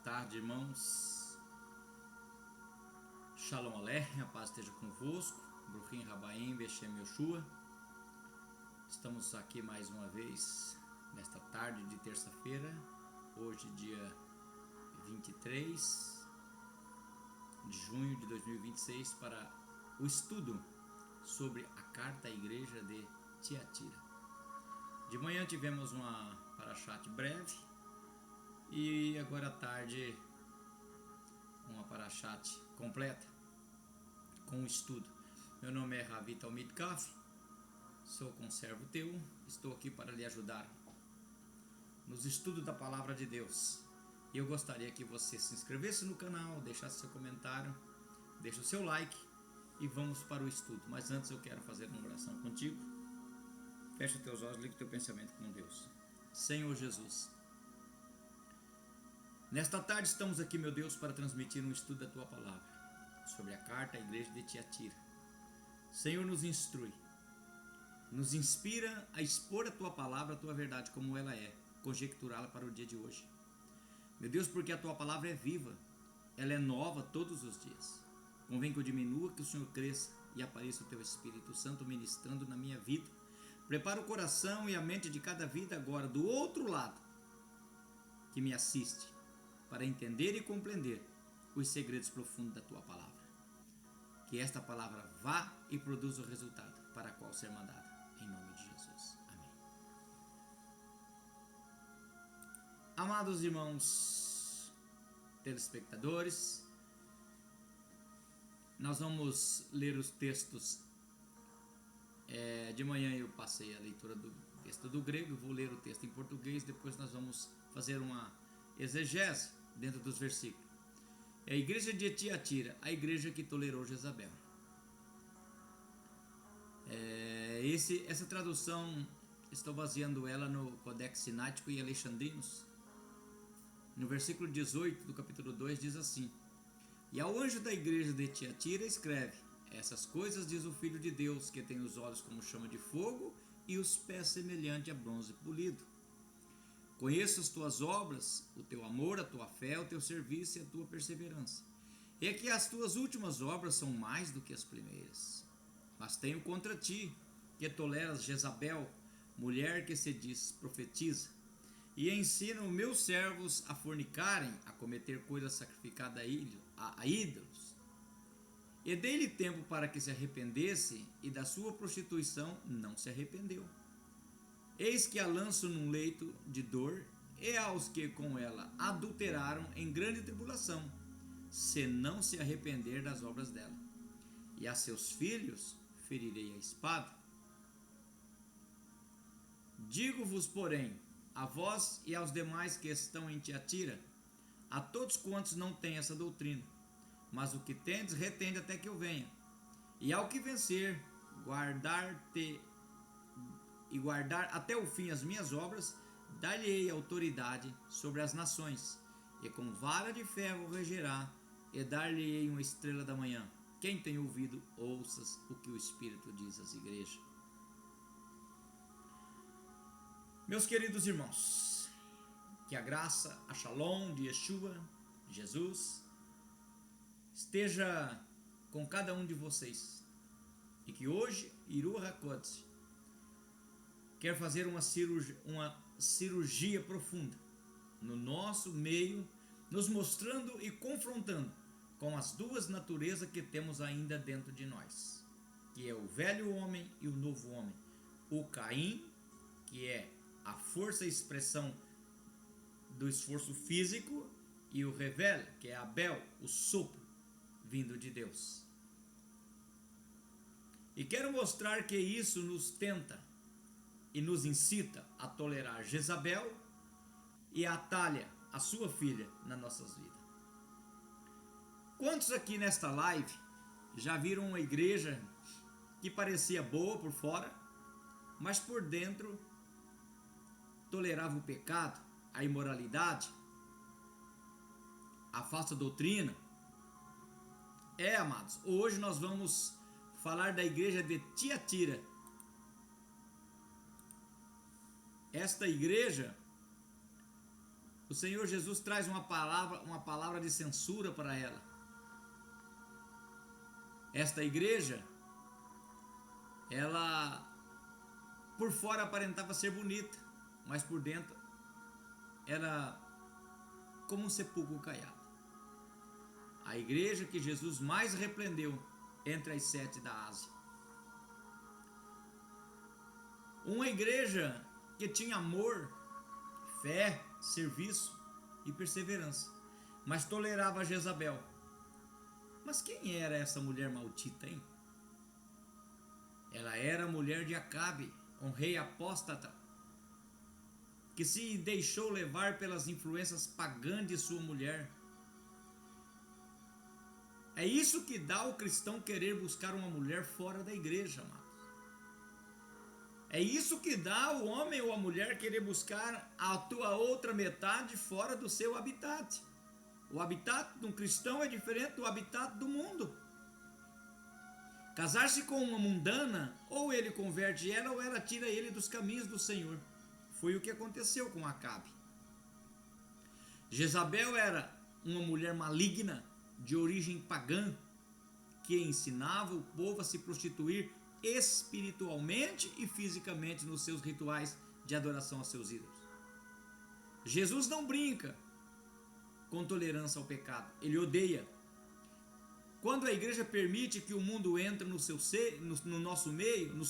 tarde, irmãos. Shalom Aleichem, a paz esteja convosco. Bruchim Rabaim, Beshem Yoshua. Estamos aqui mais uma vez, nesta tarde de terça-feira, hoje dia 23 de junho de 2026, para o estudo sobre a carta à igreja de Tiatira. De manhã tivemos uma parashat breve e agora à tarde uma parashat completa com o estudo. Meu nome é Ravi Talmid Kaf, sou conservo teu, estou aqui para lhe ajudar nos estudos da palavra de Deus. E eu gostaria que você se inscrevesse no canal, deixasse seu comentário, deixe o seu like e vamos para o estudo. Mas antes eu quero fazer uma oração contigo. Fecha teus olhos, liga o teu pensamento com Deus. Senhor Jesus, nesta tarde estamos aqui, meu Deus, para transmitir um estudo da tua palavra sobre a carta à igreja de Tiatira. Senhor, nos instrui, nos inspira a expor a tua palavra, a tua verdade como ela é, conjecturá-la para o dia de hoje. Meu Deus, porque a tua palavra é viva, ela é nova todos os dias. Convém que eu diminua, que o Senhor cresça e apareça o teu Espírito Santo ministrando na minha vida. Prepara o coração e a mente de cada vida agora do outro lado que me assiste, para entender e compreender os segredos profundos da tua palavra. Que esta palavra vá e produza o resultado para qual ser mandada. Em nome de Jesus. Amém. Amados irmãos telespectadores, nós vamos ler os textos. De manhã eu passei a leitura do texto do grego, vou ler o texto em português, depois nós vamos fazer uma exegese dentro dos versículos. É a igreja de Tiatira, a igreja que tolerou Jezabel. Essa tradução, estou baseando ela no Codex Sinático e Alexandrinos. No versículo 18 do capítulo 2 diz assim: E ao anjo da igreja de Tiatira escreve: Essas coisas diz o Filho de Deus, que tem os olhos como chama de fogo e os pés semelhante a bronze polido. Conheço as tuas obras, o teu amor, a tua fé, o teu serviço e a tua perseverança. É que as tuas últimas obras são mais do que as primeiras. Mas tenho contra ti, que toleras Jezabel, mulher que se diz profetiza, e ensina os meus servos a fornicarem, a cometer coisas sacrificadas a ídolos. E dei-lhe tempo para que se arrependesse, e da sua prostituição não se arrependeu. Eis que a lanço num leito de dor, e aos que com ela adulteraram em grande tribulação, se não se arrepender das obras dela. E a seus filhos ferirei a espada. Digo-vos, porém, a vós e aos demais que estão em Tiatira, a todos quantos não têm essa doutrina, mas o que tendes, retende até que eu venha. E ao que vencer, guardar até o fim as minhas obras, dar-lhe-ei autoridade sobre as nações, e com vara de ferro regerá, e dar-lhe-ei uma estrela da manhã. Quem tem ouvido, ouças o que o Espírito diz às igrejas. Meus queridos irmãos, que a graça, a Shalom de Yeshua, Jesus, esteja com cada um de vocês, e que hoje, Iru HaKodesh, quer fazer uma cirurgia profunda no nosso meio, nos mostrando e confrontando com as duas naturezas que temos ainda dentro de nós, que é o velho homem e o novo homem. O Caim, que é a força e expressão do esforço físico, e o Revel, que é Abel, o sopro vindo de Deus. E quero mostrar que isso nos tenta e nos incita a tolerar Jezabel e a Atália, a sua filha, nas nossas vidas. Quantos aqui nesta live já viram uma igreja que parecia boa por fora, mas por dentro tolerava o pecado, a imoralidade, a falsa doutrina? Amados, hoje nós vamos falar da igreja de Tiatira. Esta igreja, o Senhor Jesus traz uma palavra de censura para ela. Esta igreja, ela por fora aparentava ser bonita, mas por dentro era como um sepulcro caiado. A igreja que Jesus mais repreendeu entre as 7 da Ásia. Uma igreja que tinha amor, fé, serviço e perseverança, mas tolerava Jezabel. Mas quem era essa mulher maldita, hein? Ela era mulher de Acabe, um rei apóstata, que se deixou levar pelas influências pagãs de sua mulher. É isso que dá ao cristão querer buscar uma mulher fora da igreja, amados. É isso que dá ao homem ou à mulher querer buscar a tua outra metade fora do seu habitat. O habitat de um cristão é diferente do habitat do mundo. Casar-se com uma mundana, ou ele converte ela, ou ela tira ele dos caminhos do Senhor. Foi o que aconteceu com Acabe. Jezabel era uma mulher maligna, de origem pagã, que ensinava o povo a se prostituir espiritualmente e fisicamente nos seus rituais de adoração aos seus ídolos. Jesus não brinca com tolerância ao pecado, ele odeia. Quando a igreja permite que o mundo entre no nosso meio, no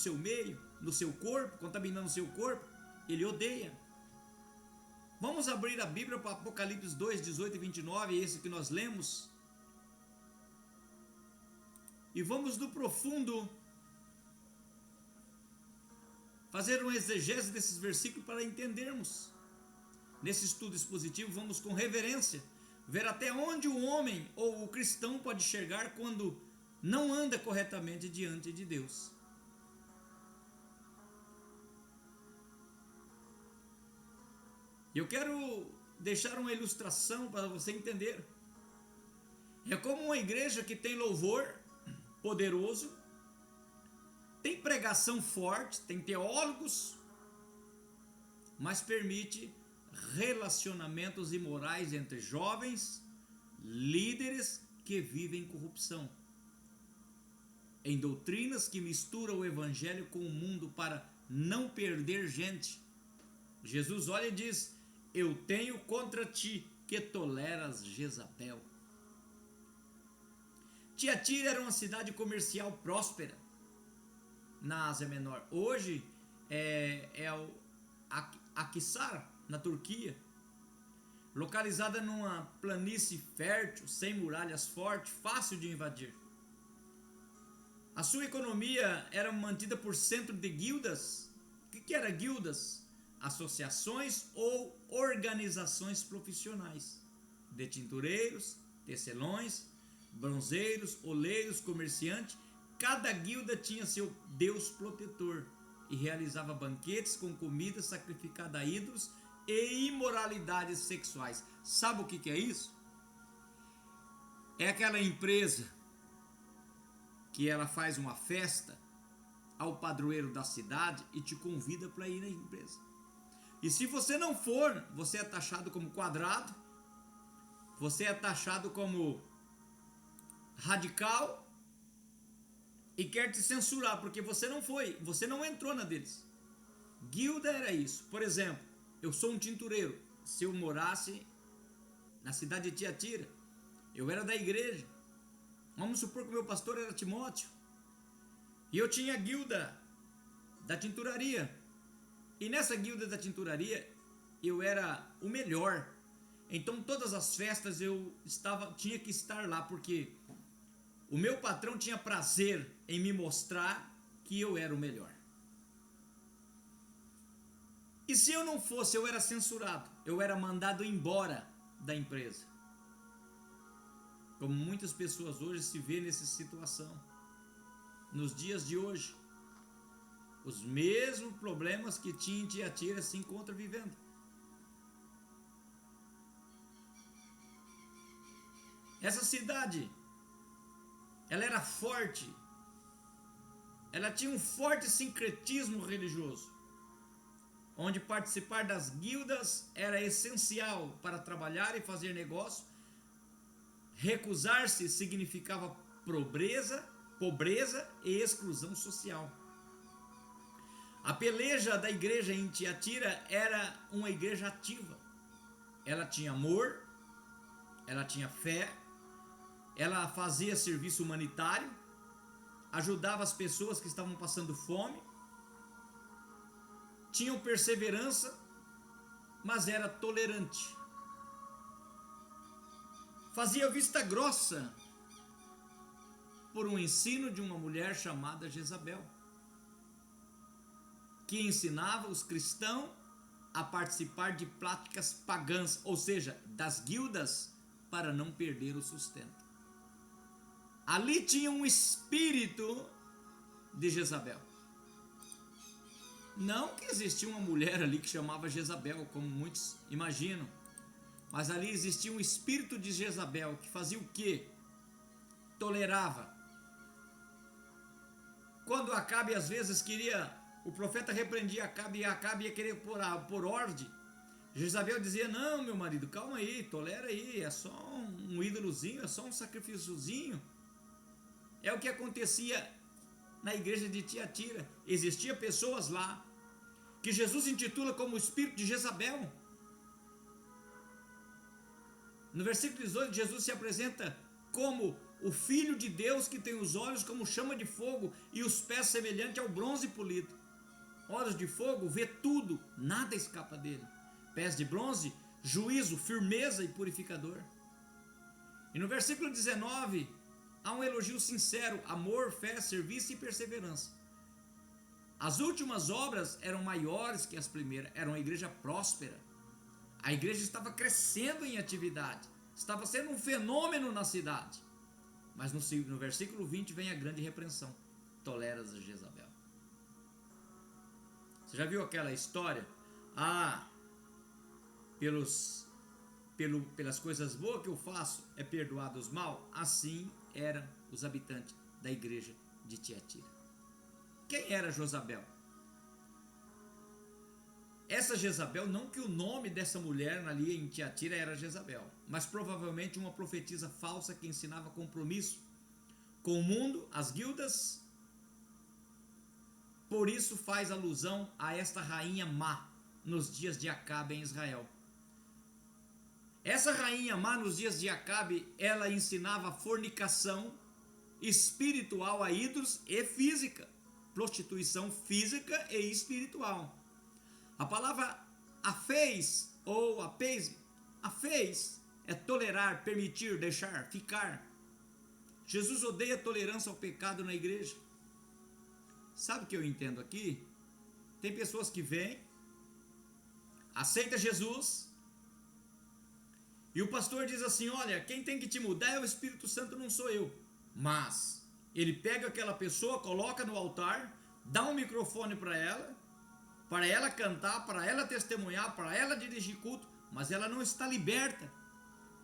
seu corpo, contaminando o seu corpo, ele odeia. Vamos abrir a Bíblia para Apocalipse 2, 18 e 29, esse que nós lemos. E vamos do profundo fazer uma exegese desses versículos para entendermos. Nesse estudo expositivo, vamos com reverência ver até onde o homem ou o cristão pode chegar quando não anda corretamente diante de Deus. Eu quero deixar uma ilustração para você entender. É como uma igreja que tem louvor poderoso, tem pregação forte, tem teólogos, mas permite relacionamentos imorais entre jovens, líderes que vivem corrupção, em doutrinas que misturam o evangelho com o mundo para não perder gente. Jesus olha e diz: eu tenho contra ti que toleras Jezabel. Tiatira era uma cidade comercial próspera na Ásia Menor. Hoje é o Akhisar, na Turquia, localizada numa planície fértil, sem muralhas fortes, fácil de invadir. A sua economia era mantida por centro de guildas. O que era guildas? Associações ou organizações profissionais de tintureiros, tecelões, bronzeiros, oleiros, comerciantes. Cada guilda tinha seu deus protetor e realizava banquetes com comida sacrificada a ídolos e imoralidades sexuais. Sabe o que é isso? É aquela empresa que ela faz uma festa ao padroeiro da cidade e te convida para ir na empresa. E se você não for, você é taxado como quadrado, você é taxado como radical e quer te censurar porque você não foi, você não entrou na deles. Guilda era isso. Por exemplo, eu sou um tintureiro. Se eu morasse na cidade de Tiatira, eu era da igreja. Vamos supor que o meu pastor era Timóteo e eu tinha a guilda da tinturaria. E nessa guilda da tinturaria eu era o melhor. Então todas as festas tinha que estar lá, porque o meu patrão tinha prazer em me mostrar que eu era o melhor. E se eu não fosse, eu era censurado, eu era mandado embora da empresa. Como muitas pessoas hoje se vê nessa situação. Nos dias de hoje, os mesmos problemas que tinha em Tiatira se encontra vivendo. Essa cidade, ela era forte, ela tinha um forte sincretismo religioso. onde participar das guildas era essencial para trabalhar e fazer negócio. Recusar-se significava pobreza e exclusão social. A peleja da igreja em Tiatira era uma igreja ativa. Ela tinha amor, ela tinha fé, ela fazia serviço humanitário, ajudava as pessoas que estavam passando fome, tinha perseverança, mas era tolerante. Fazia vista grossa por um ensino de uma mulher chamada Jezabel, que ensinava os cristãos a participar de práticas pagãs, ou seja, das guildas, para não perder o sustento. Ali tinha um espírito de Jezabel. Não que existia uma mulher ali que chamava Jezabel, como muitos imaginam, mas ali existia um espírito de Jezabel que fazia o quê? Tolerava. Quando Acabe às vezes queria, o profeta repreendia Acabe e Acabe ia querer por ordem, Jezabel dizia: não, meu marido, calma aí, tolera aí, é só um ídolozinho, é só um sacrifíciozinho. É o que acontecia na igreja de Tiatira. Existia pessoas lá que Jesus intitula como o espírito de Jezabel. No versículo 18, Jesus se apresenta como o Filho de Deus, que tem os olhos como chama de fogo e os pés semelhante ao bronze polido. Olhos de fogo, vê tudo, nada escapa dele. Pés de bronze, juízo, firmeza e purificador. E no versículo 19, há um elogio sincero: amor, fé, serviço e perseverança. As últimas obras eram maiores que as primeiras, era uma igreja próspera. A igreja estava crescendo em atividade, estava sendo um fenômeno na cidade. Mas no versículo 20 vem a grande repreensão: toleras a Jezabel. Você já viu aquela história? Pelas coisas boas que eu faço é perdoado os mal. Assim eram os habitantes da igreja de Tiatira. Quem era Jezabel? Essa Jezabel, não que o nome dessa mulher ali em Tiatira era Jezabel, mas provavelmente uma profetisa falsa que ensinava compromisso com o mundo, as guildas. Por isso faz alusão a esta rainha má nos dias de Acabe em Israel. Essa rainha má nos dias de Acabe, ela ensinava fornicação espiritual a ídolos e física, prostituição física e espiritual. A palavra afez ou apês, afez é tolerar, permitir, deixar, ficar. Jesus odeia a tolerância ao pecado na igreja. Sabe o que eu entendo aqui? Tem pessoas que vêm, aceita Jesus, e o pastor diz assim: olha, quem tem que te mudar é o Espírito Santo, não sou eu. Mas ele pega aquela pessoa, coloca no altar, dá um microfone para ela cantar, para ela testemunhar, para ela dirigir culto, mas ela não está liberta.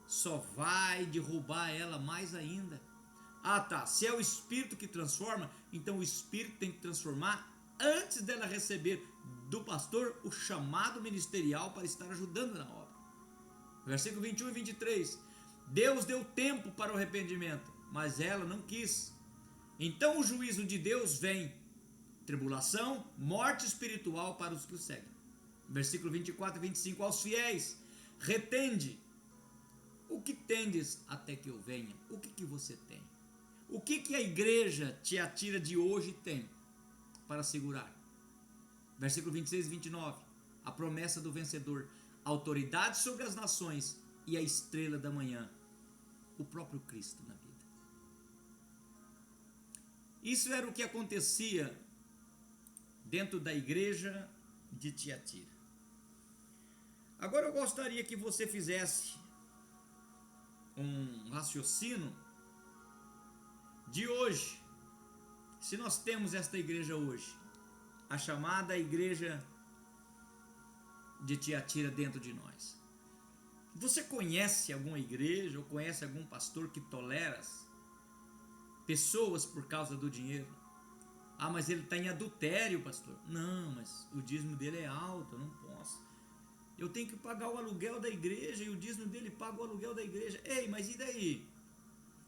Só vai derrubar ela mais ainda. Se é o Espírito que transforma, então o Espírito tem que transformar antes dela receber do pastor o chamado ministerial para estar ajudando na obra. Versículo 21 e 23. Deus deu tempo para o arrependimento, mas ela não quis. Então o juízo de Deus vem: tribulação, morte espiritual para os que o seguem. Versículo 24 e 25. Aos fiéis, retende o que tendes até que eu venha. O que você tem? O que a igreja Tiatira de hoje tem para segurar? Versículo 26 e 29. A promessa do vencedor: autoridade sobre as nações e a estrela da manhã, o próprio Cristo na vida. Isso era o que acontecia dentro da igreja de Tiatira. Agora eu gostaria que você fizesse um raciocínio de hoje. Se nós temos esta igreja hoje, a chamada igreja de Tiatira dentro de nós, você conhece alguma igreja ou conhece algum pastor que tolera pessoas por causa do dinheiro? Ah, mas ele está em adultério, pastor. Não, mas o dízimo dele é alto, eu não posso. Eu tenho que pagar o aluguel da igreja e o dízimo dele paga o aluguel da igreja. Ei, mas e daí?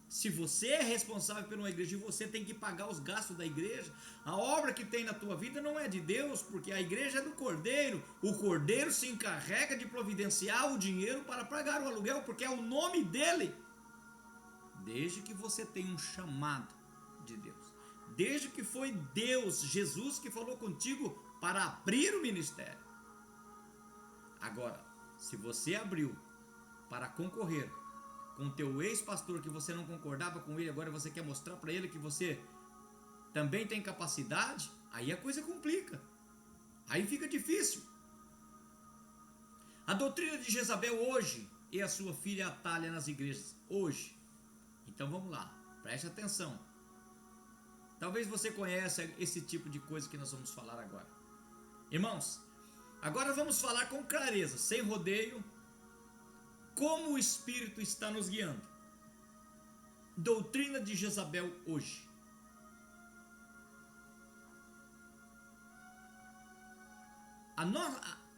Se você é responsável por uma igreja e você tem que pagar os gastos da igreja, a obra que tem na tua vida não é de Deus, porque a igreja é do Cordeiro. O Cordeiro se encarrega de providenciar o dinheiro para pagar o aluguel, porque é o nome dele. Desde que você tenha um chamado de Deus, desde que foi Deus, Jesus, que falou contigo para abrir o ministério. Agora, se você abriu para concorrer com o teu ex-pastor, que você não concordava com ele, agora você quer mostrar para ele que você também tem capacidade, aí a coisa complica, aí fica difícil. A doutrina de Jezabel hoje é a sua filha Atália nas igrejas, hoje. Então vamos lá, preste atenção. Talvez você conheça esse tipo de coisa que nós vamos falar agora. Irmãos, agora vamos falar com clareza, sem rodeio, como o Espírito está nos guiando. Doutrina de Jezabel hoje.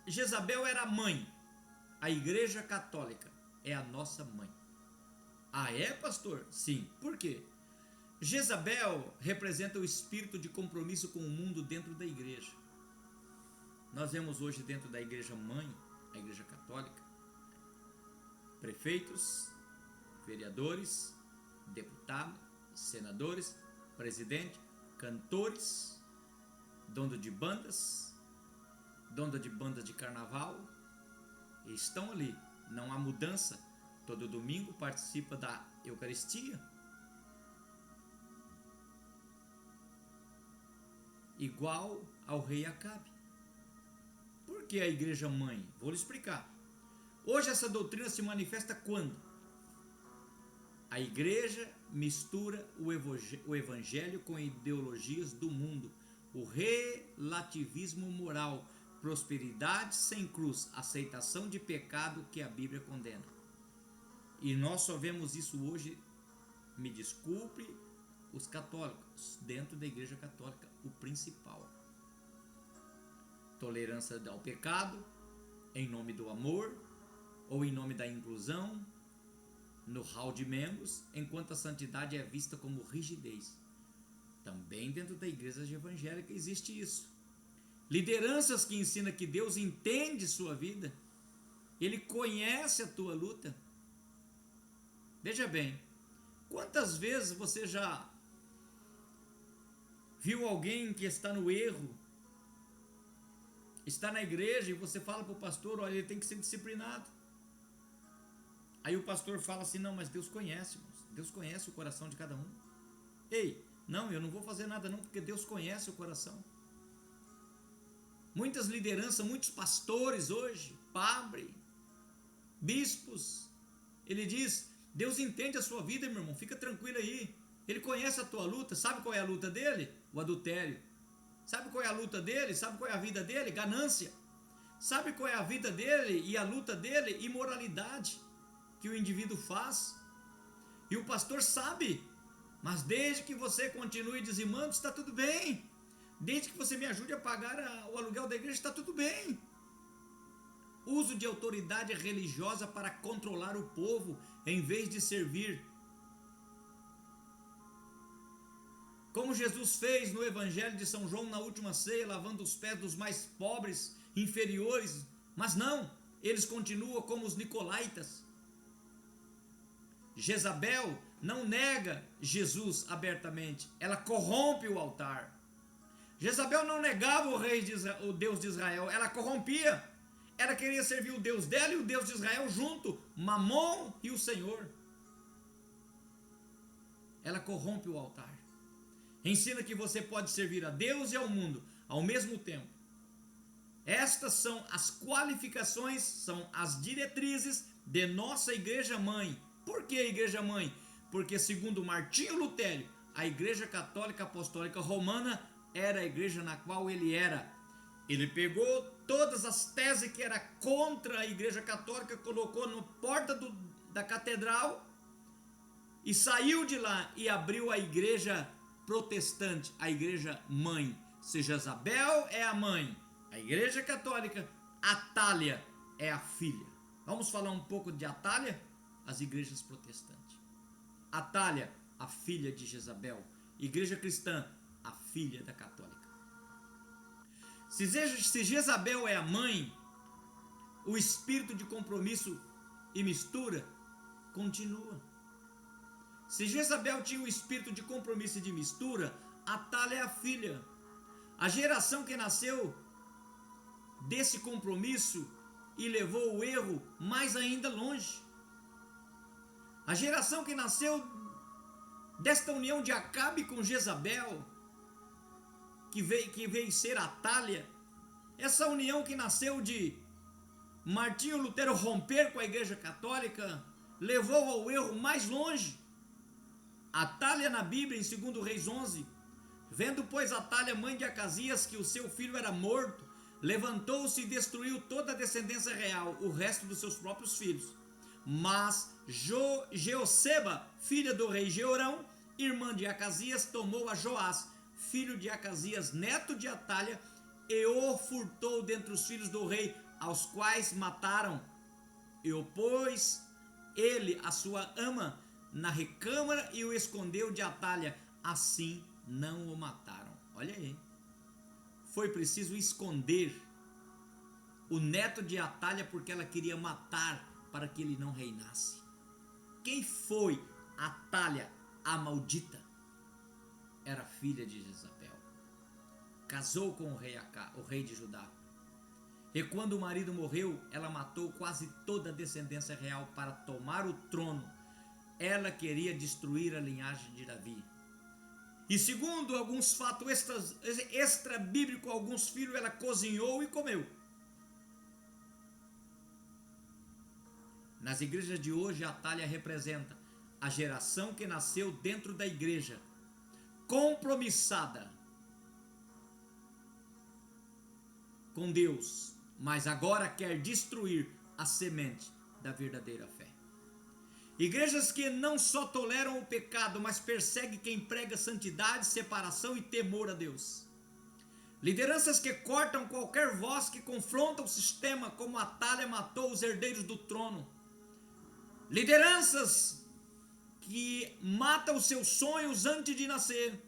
Jezabel era a mãe. A Igreja Católica é a nossa mãe. Ah, é, pastor? Sim. Por quê? Jezabel representa o espírito de compromisso com o mundo dentro da igreja. Nós vemos hoje dentro da igreja mãe, a Igreja Católica, prefeitos, vereadores, deputados, senadores, presidente, cantores, dono de bandas de carnaval, estão ali. Não há mudança. Todo domingo participa da Eucaristia. Igual ao rei Acabe. Por que a igreja mãe? Vou lhe explicar. Hoje essa doutrina se manifesta quando? A igreja mistura o evangelho com ideologias do mundo. O relativismo moral, prosperidade sem cruz, aceitação de pecado que a Bíblia condena. E nós só vemos isso hoje, me desculpe, os católicos, dentro da igreja católica, o principal. Tolerância ao pecado, em nome do amor, ou em nome da inclusão, no hall de membros, enquanto a santidade é vista como rigidez. Também dentro da igreja evangélica existe isso. Lideranças que ensinam que Deus entende sua vida, Ele conhece a tua luta. Veja bem, quantas vezes você já viu alguém que está no erro, está na igreja e você fala para o pastor, olha, ele tem que ser disciplinado. Aí o pastor fala assim, não, mas Deus conhece, irmãos. Deus conhece o coração de cada um. Ei, não, eu não vou fazer nada não, porque Deus conhece o coração. Muitas lideranças, muitos pastores hoje, padre, bispos, ele diz, Deus entende a sua vida, meu irmão, fica tranquilo aí. Ele conhece a tua luta, sabe qual é a luta dele? O adultério. Sabe qual é a luta dele? Sabe qual é a vida dele? Ganância. Sabe qual é a vida dele e a luta dele? Imoralidade que o indivíduo faz. E o pastor sabe, mas desde que você continue dizimando, está tudo bem. Desde que você me ajude a pagar o aluguel da igreja, está tudo bem. Uso de autoridade religiosa para controlar o povo, em vez de servir. Como Jesus fez no Evangelho de São João na última ceia, lavando os pés dos mais pobres, inferiores, mas não, eles continuam como os nicolaítas. Jezabel não nega Jesus abertamente, ela corrompe o altar. Jezabel não negava o Deus de Israel, ela corrompia. Ela queria servir o Deus dela e o Deus de Israel junto, Mamon e o Senhor. Ela corrompe o altar. Ensina que você pode servir a Deus e ao mundo ao mesmo tempo. Estas são as qualificações, são as diretrizes de nossa igreja mãe. Por que igreja mãe? Porque segundo Martinho Lutero, a Igreja Católica Apostólica Romana era a igreja na qual ele era. Ele pegou todas as teses que era contra a Igreja Católica, colocou na porta da catedral e saiu de lá e abriu a Igreja protestante, a igreja mãe. Se Jezabel é a mãe, a igreja católica, Atália é a filha. Vamos falar um pouco de Atália? As igrejas protestantes. Atália, a filha de Jezabel. Igreja cristã, a filha da católica. Se Jezabel é a mãe, o espírito de compromisso e mistura continua. Se Jezabel tinha o espírito de compromisso e de mistura, Atália é a filha. A geração que nasceu desse compromisso e levou o erro mais ainda longe. A geração que nasceu desta união de Acabe com Jezabel, que veio ser Atália, essa união que nasceu de Martinho Lutero romper com a igreja católica, levou ao erro mais longe. Atália na Bíblia, em 2 Reis 11, vendo pois Atália, mãe de Acasias, que o seu filho era morto, levantou-se e destruiu toda a descendência real, o resto dos seus próprios filhos. Mas Jeoseba, filha do rei Jeorão, irmã de Acasias, tomou a Joás, filho de Acasias, neto de Atália, e o furtou dentre os filhos do rei, aos quais mataram. E o pôs ele, a sua ama, na recâmara e o escondeu de Atália. Assim não o mataram. Olha aí. Foi preciso esconder o neto de Atália porque ela queria matar para que ele não reinasse. Quem foi Atália, a maldita? Era filha de Jezabel. Casou com o rei de Judá. E quando o marido morreu, ela matou quase toda a descendência real para tomar o trono. Ela queria destruir a linhagem de Davi. E segundo alguns fatos extra-bíblicos, alguns filhos ela cozinhou e comeu. Nas igrejas de hoje, a Atália representa a geração que nasceu dentro da igreja, compromissada com Deus, mas agora quer destruir a semente da verdadeira fé. Igrejas que não só toleram o pecado, mas perseguem quem prega santidade, separação e temor a Deus. Lideranças que cortam qualquer voz que confronta o sistema, como Atália matou os herdeiros do trono. Lideranças que matam os seus sonhos antes de nascer.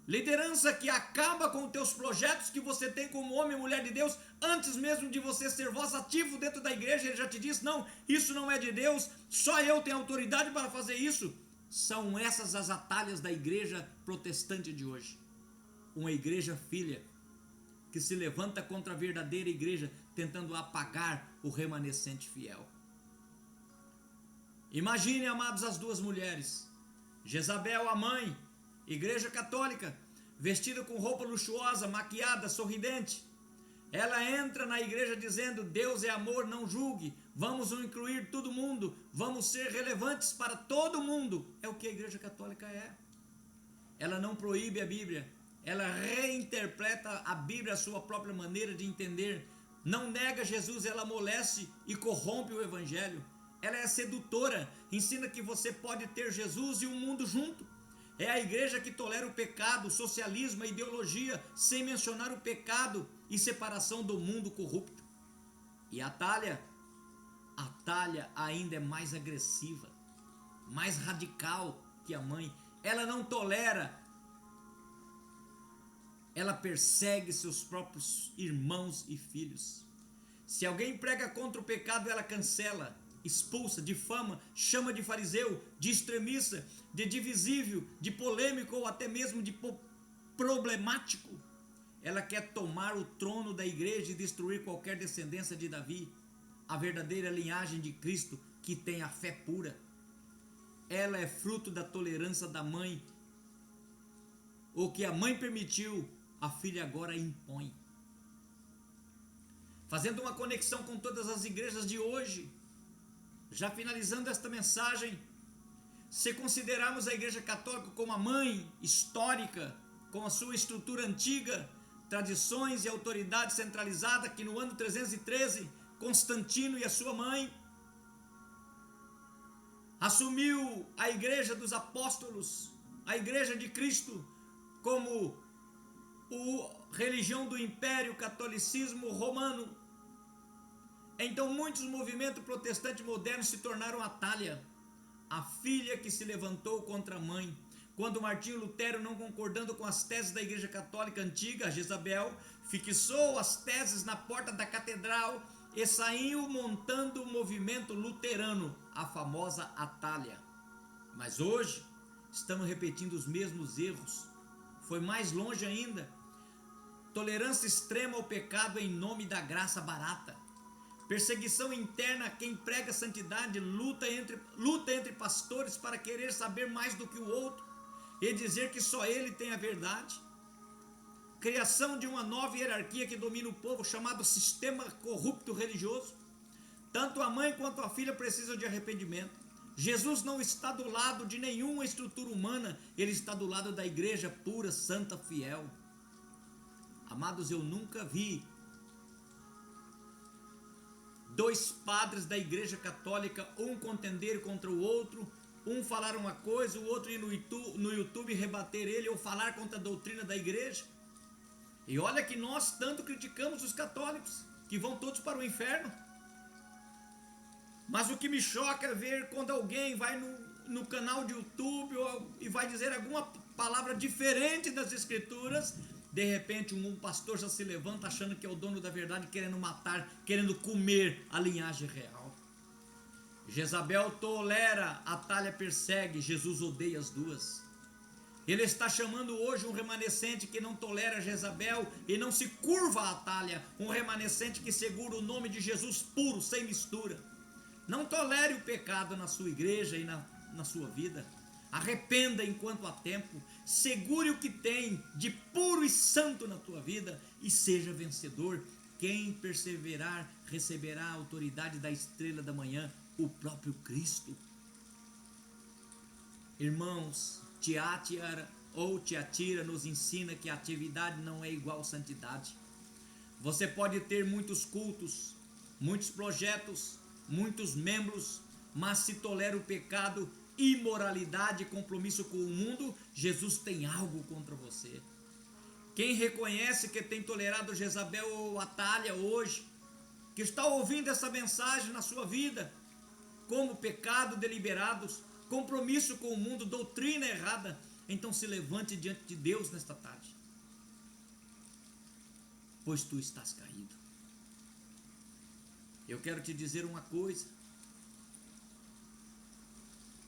Liderança que acaba com os teus projetos que você tem como homem e mulher de Deus, antes mesmo de você ser voz ativo dentro da igreja. Ele já te diz, não, isso não é de Deus, só eu tenho autoridade para fazer isso. São essas as atalhas da igreja protestante de hoje. Uma igreja filha, que se levanta contra a verdadeira igreja, tentando apagar o remanescente fiel. Imagine, amados, as duas mulheres, Jezabel, a mãe, igreja católica, vestida com roupa luxuosa, maquiada, sorridente. Ela entra na igreja dizendo, Deus é amor, não julgue, vamos incluir todo mundo, vamos ser relevantes para todo mundo. É o que a igreja católica é. Ela não proíbe a Bíblia, ela reinterpreta a Bíblia à sua própria maneira de entender. Não nega Jesus, ela amolece e corrompe o evangelho. Ela é sedutora, ensina que você pode ter Jesus e o mundo junto. É a igreja que tolera o pecado, o socialismo, a ideologia, sem mencionar o pecado e separação do mundo corrupto. E Atália ainda é mais agressiva, mais radical que a mãe. Ela não tolera, ela persegue seus próprios irmãos e filhos. Se alguém prega contra o pecado, ela cancela, expulsa, difama, chama de fariseu, de extremista, de divisível, de polêmico ou até mesmo de problemático. Ela quer tomar o trono da igreja e destruir qualquer descendência de Davi, a verdadeira linhagem de Cristo que tem a fé pura. Ela é fruto da tolerância da mãe. O que a mãe permitiu, a filha agora impõe. Fazendo uma conexão com todas as igrejas de hoje, já finalizando esta mensagem, se considerarmos a igreja católica como a mãe histórica, com a sua estrutura antiga, tradições e autoridade centralizada, que no ano 313, Constantino e a sua mãe assumiu a igreja dos apóstolos, a Igreja de Cristo como religião do Império Catolicismo Romano. Então muitos movimentos protestantes modernos se tornaram Atália, a filha que se levantou contra a mãe. Quando Martinho Lutero, não concordando com as teses da Igreja Católica antiga, Jezabel, fixou as teses na porta da catedral e saiu montando o movimento luterano, a famosa Atália. Mas hoje estamos repetindo os mesmos erros. Foi mais longe ainda. Tolerância extrema ao pecado em nome da graça barata. Perseguição interna a quem prega santidade, luta entre pastores para querer saber mais do que o outro e dizer que só ele tem a verdade. Criação de uma nova hierarquia que domina o povo, chamado sistema corrupto religioso. Tanto a mãe quanto a filha precisam de arrependimento. Jesus não está do lado de nenhuma estrutura humana, ele está do lado da igreja pura, santa, fiel. Amados, eu nunca vi dois padres da Igreja Católica, um contender contra o outro, um falar uma coisa, o outro ir no YouTube rebater ele ou falar contra a doutrina da igreja. E olha que nós tanto criticamos os católicos, que vão todos para o inferno. Mas o que me choca é ver quando alguém vai no canal de YouTube e vai dizer alguma palavra diferente das escrituras. De repente um pastor já se levanta achando que é o dono da verdade, querendo matar, querendo comer a linhagem real. Jezabel tolera, Atália persegue, Jesus odeia as duas. Ele está chamando hoje um remanescente que não tolera Jezabel e não se curva a Atália, um remanescente que segura o nome de Jesus puro, sem mistura. Não tolere o pecado na sua igreja e na sua vida. Arrependa enquanto há tempo, segure o que tem de puro e santo na tua vida e seja vencedor. Quem perseverar receberá a autoridade da estrela da manhã, o próprio Cristo. Irmãos, Tiatira nos ensina que a atividade não é igual santidade. Você pode ter muitos cultos, muitos projetos, muitos membros, mas se tolera o pecado, imoralidade e compromisso com o mundo, Jesus tem algo contra você. Quem reconhece que tem tolerado Jezabel ou Atália hoje, que está ouvindo essa mensagem na sua vida, como pecado deliberados, compromisso com o mundo, doutrina errada, então se levante diante de Deus nesta tarde, pois tu estás caído. Eu quero te dizer uma coisa.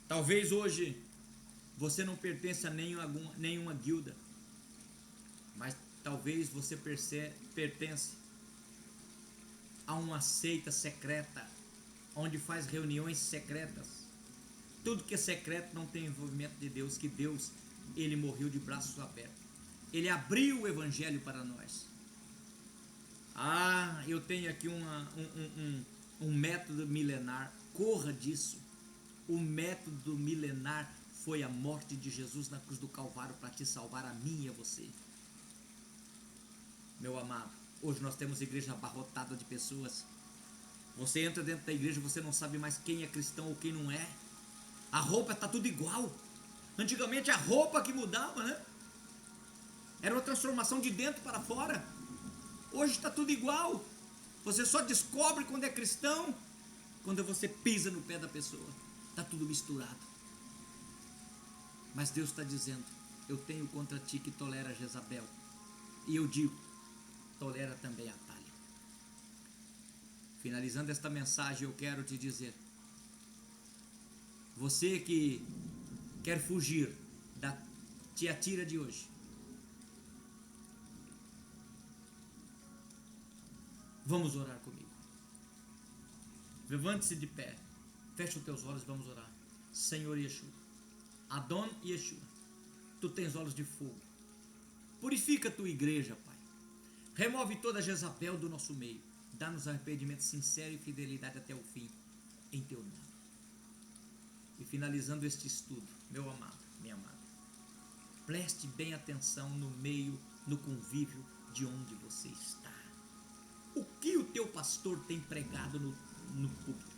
Talvez hoje você não pertença a nenhuma guilda, mas talvez você pertence a uma seita secreta, onde faz reuniões secretas. Tudo que é secreto não tem envolvimento de Deus, que Deus, ele morreu de braços abertos. Ele abriu o evangelho para nós. Eu tenho aqui um método milenar, corra disso. O método milenar foi a morte de Jesus na cruz do Calvário para te salvar, a mim e a você. Meu amado, hoje nós temos igreja abarrotada de pessoas. Você entra dentro da igreja, você não sabe mais quem é cristão ou quem não é. A roupa está tudo igual. Antigamente a roupa que mudava, né? Era uma transformação de dentro para fora. Hoje está tudo igual. Você só descobre quando é cristão quando você pisa no pé da pessoa. Está tudo misturado. Mas Deus está dizendo: eu tenho contra ti que tolera Jezabel. E eu digo: tolera também a Atália. Finalizando esta mensagem, eu quero te dizer: você que quer fugir da Tiatira de hoje, vamos orar comigo. Levante-se de pé, feche os teus olhos, vamos orar. Senhor Yeshua, Adon Yeshua, tu tens olhos de fogo. Purifica a tua igreja, Pai. Remove toda Jezabel do nosso meio. Dá-nos arrependimento sincero e fidelidade até o fim, em teu nome. E finalizando este estudo, meu amado, minha amada, preste bem atenção no meio, no convívio de onde você está. O que o teu pastor tem pregado no púlpito?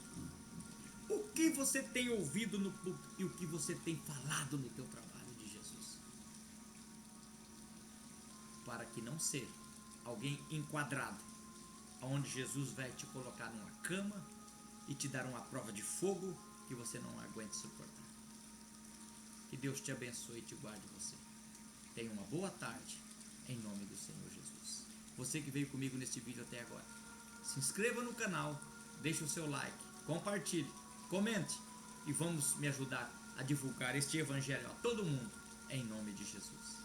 O que você tem ouvido no púlpito e o que você tem falado no teu trabalho de Jesus? que não ser alguém enquadrado, onde Jesus vai te colocar numa cama e te dar uma prova de fogo que você não aguente suportar. Que Deus te abençoe e te guarde você. Tenha uma boa tarde, em nome do Senhor Jesus. Você que veio comigo neste vídeo até agora, se inscreva no canal, deixe o seu like, compartilhe, comente e vamos me ajudar a divulgar este evangelho a todo mundo, em nome de Jesus.